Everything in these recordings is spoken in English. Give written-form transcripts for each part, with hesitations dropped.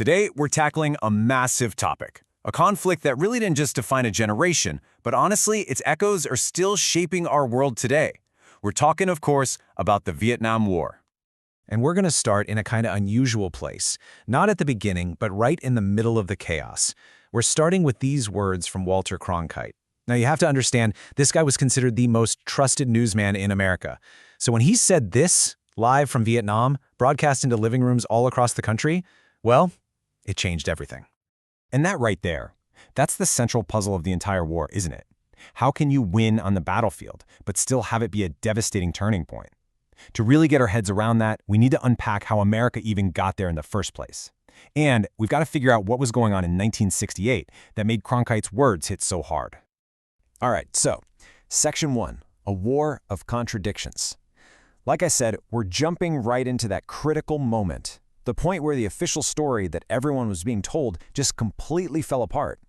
Today, we're tackling a massive topic, a conflict that really didn't just define a generation, but honestly, its echoes are still shaping our world today. We're talking, of course, about the Vietnam War. And we're going to start in a kind of unusual place, not at the beginning, but right in the middle of the chaos. We're starting with these words from Walter Cronkite. Now, you have to understand, this guy was considered the most trusted newsman in America. So when he said this, live from Vietnam, broadcast into living rooms all across the country, well, it changed everything. And that right there, that's the central puzzle of the entire war, isn't it? How can you win on the battlefield, but still have it be a devastating turning point? To really get our heads around that, we need to unpack how America even got there in the first place. And we've got to figure out what was going on in 1968 that made Cronkite's words hit so hard. All right, so, Section 1, a war of contradictions. Like I said, we're jumping right into that critical moment, the point where the official story that everyone was being told just completely fell apart.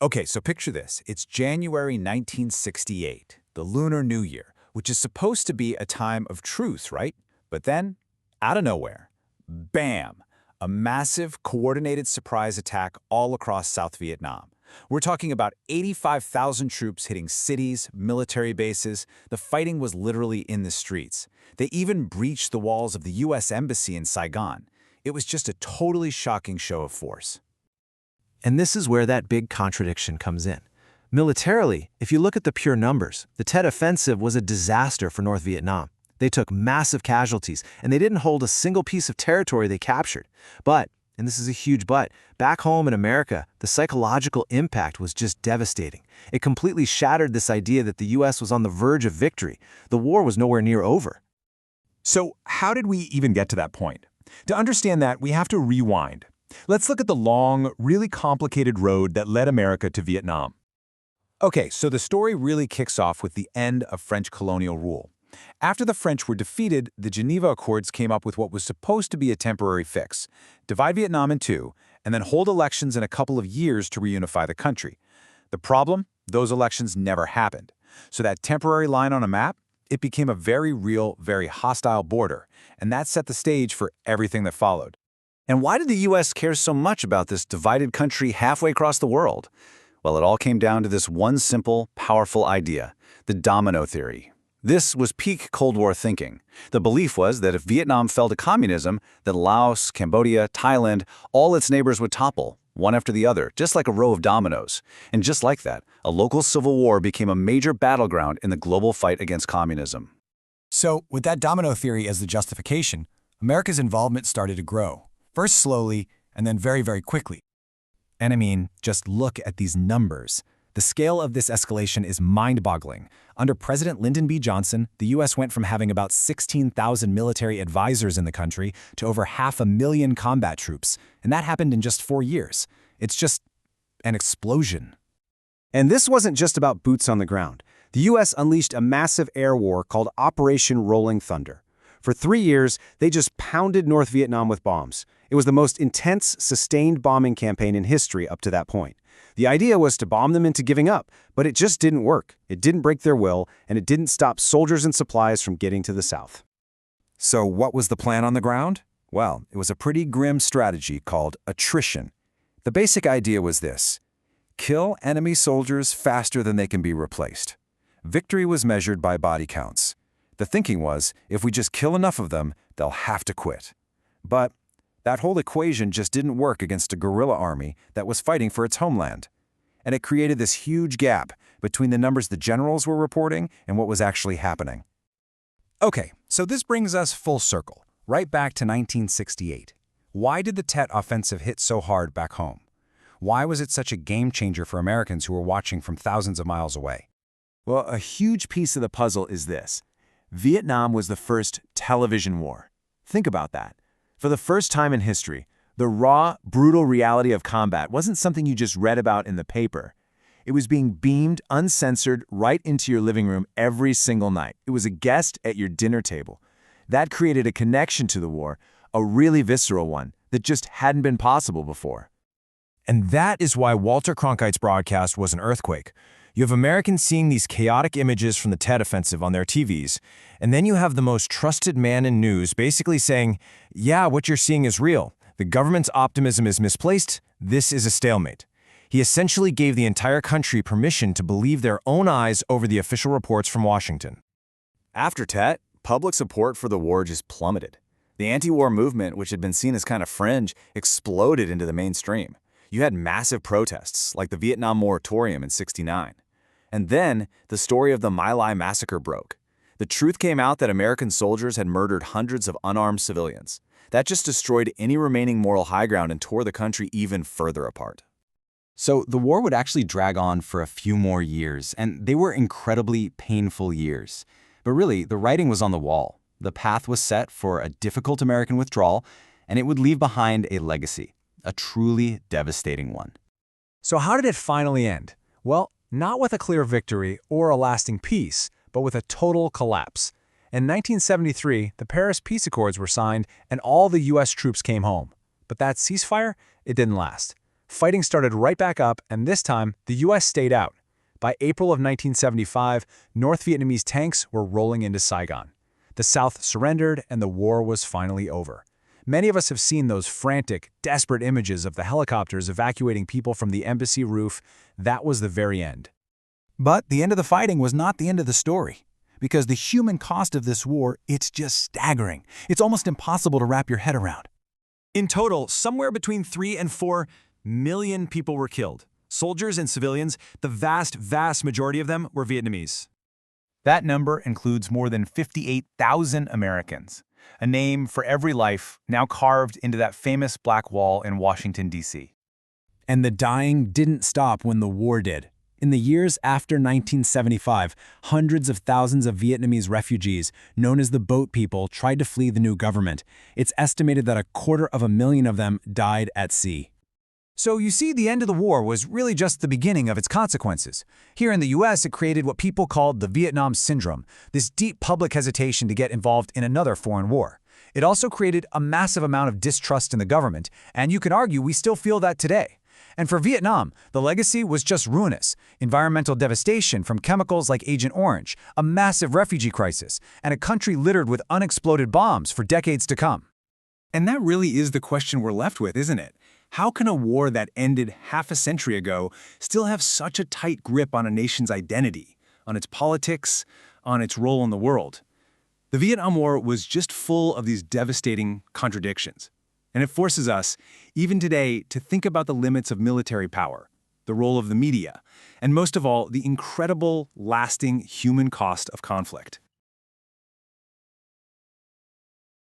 Okay, so picture this. It's January 1968, the Lunar New Year, which is supposed to be a time of truce, right? But then, out of nowhere, bam! A massive, coordinated surprise attack all across South Vietnam. We're talking about 85,000 troops hitting cities, military bases. The fighting was literally in the streets. They even breached the walls of the U.S. Embassy in Saigon. It was just a totally shocking show of force. And this is where that big contradiction comes in. Militarily, if you look at the pure numbers, the Tet Offensive was a disaster for North Vietnam. They took massive casualties, and they didn't hold a single piece of territory they captured. But, and this is a huge but, back home in America, the psychological impact was just devastating. It completely shattered this idea that the U.S. was on the verge of victory. The war was nowhere near over. So how did we even get to that point? To understand that, we have to rewind. Let's look at the long, really complicated road that led America to Vietnam. Okay, so the story really kicks off with the end of French colonial rule. After the French were defeated, the Geneva Accords came up with what was supposed to be a temporary fix: divide Vietnam in two, and then hold elections in a couple of years to reunify the country. The problem? Those elections never happened. So that temporary line on a map, it became a very real, very hostile border, and that set the stage for everything that followed. And why did the U.S. care so much about this divided country halfway across the world? Well, it all came down to this one simple, powerful idea: the domino theory. This was peak Cold War thinking. The belief was that if Vietnam fell to communism, then Laos, Cambodia, Thailand, all its neighbors would topple, one after the other, just like a row of dominoes. And just like that, a local civil war became a major battleground in the global fight against communism. So, with that domino theory as the justification, America's involvement started to grow, first slowly and then very, very quickly. And I mean, just look at these numbers. The scale of this escalation is mind-boggling. Under President Lyndon B. Johnson, the U.S. went from having about 16,000 military advisors in the country to over 500,000 combat troops, and that happened in just 4 years. It's just an explosion. And this wasn't just about boots on the ground. The U.S. unleashed a massive air war called Operation Rolling Thunder. For 3 years, they just pounded North Vietnam with bombs. It was the most intense, sustained bombing campaign in history up to that point. The idea was to bomb them into giving up, but it just didn't work. It didn't break their will, and it didn't stop soldiers and supplies from getting to the south. So what was the plan on the ground? Well, it was a pretty grim strategy called attrition. The basic idea was this: kill enemy soldiers faster than they can be replaced. Victory was measured by body counts. The thinking was, if we just kill enough of them, they'll have to quit. But that whole equation just didn't work against a guerrilla army that was fighting for its homeland. And it created this huge gap between the numbers the generals were reporting and what was actually happening. Okay, so this brings us full circle, right back to 1968. Why did the Tet Offensive hit so hard back home? Why was it such a game changer for Americans who were watching from thousands of miles away? Well, a huge piece of the puzzle is this: Vietnam was the first television war. Think about that. For the first time in history, the raw, brutal reality of combat wasn't something you just read about in the paper. It was being beamed, uncensored, right into your living room every single night. It was a guest at your dinner table. That created a connection to the war, a really visceral one, that just hadn't been possible before. And that is why Walter Cronkite's broadcast was an earthquake. You have Americans seeing these chaotic images from the Tet Offensive on their TVs, and then you have the most trusted man in news basically saying, yeah, what you're seeing is real. The government's optimism is misplaced. This is a stalemate. He essentially gave the entire country permission to believe their own eyes over the official reports from Washington. After Tet, public support for the war just plummeted. The anti-war movement, which had been seen as kind of fringe, exploded into the mainstream. You had massive protests, like the Vietnam Moratorium in '69. And then, the story of the My Lai massacre broke. The truth came out that American soldiers had murdered hundreds of unarmed civilians. That just destroyed any remaining moral high ground and tore the country even further apart. So the war would actually drag on for a few more years, and they were incredibly painful years. But really, the writing was on the wall. The path was set for a difficult American withdrawal, and it would leave behind a legacy, a truly devastating one. So how did it finally end? Well, not with a clear victory or a lasting peace, but with a total collapse. In 1973, the Paris Peace Accords were signed and all the U.S. troops came home. But that ceasefire, it didn't last. Fighting started right back up, and this time, the U.S. stayed out. By April of 1975, North Vietnamese tanks were rolling into Saigon. The South surrendered, and the war was finally over. Many of us have seen those frantic, desperate images of the helicopters evacuating people from the embassy roof. That was the very end. But the end of the fighting was not the end of the story. Because the human cost of this war, it's just staggering. It's almost impossible to wrap your head around. In total, somewhere between 3 and 4 million people were killed. Soldiers and civilians, the vast majority of them were Vietnamese. That number includes more than 58,000 Americans, a name for every life now carved into that famous black wall in Washington, D.C. And the dying didn't stop when the war did. In the years after 1975, hundreds of thousands of Vietnamese refugees, known as the Boat People, tried to flee the new government. It's estimated that 250,000 of them died at sea. So you see, the end of the war was really just the beginning of its consequences. Here in the U.S., it created what people called the Vietnam Syndrome, this deep public hesitation to get involved in another foreign war. It also created a massive amount of distrust in the government, and you can argue we still feel that today. And for Vietnam, the legacy was just ruinous. Environmental devastation from chemicals like Agent Orange, a massive refugee crisis, and a country littered with unexploded bombs for decades to come. And that really is the question we're left with, isn't it? How can a war that ended half a century ago still have such a tight grip on a nation's identity, on its politics, on its role in the world? The Vietnam War was just full of these devastating contradictions. And it forces us, even today, to think about the limits of military power, the role of the media, and most of all, the incredible, lasting human cost of conflict.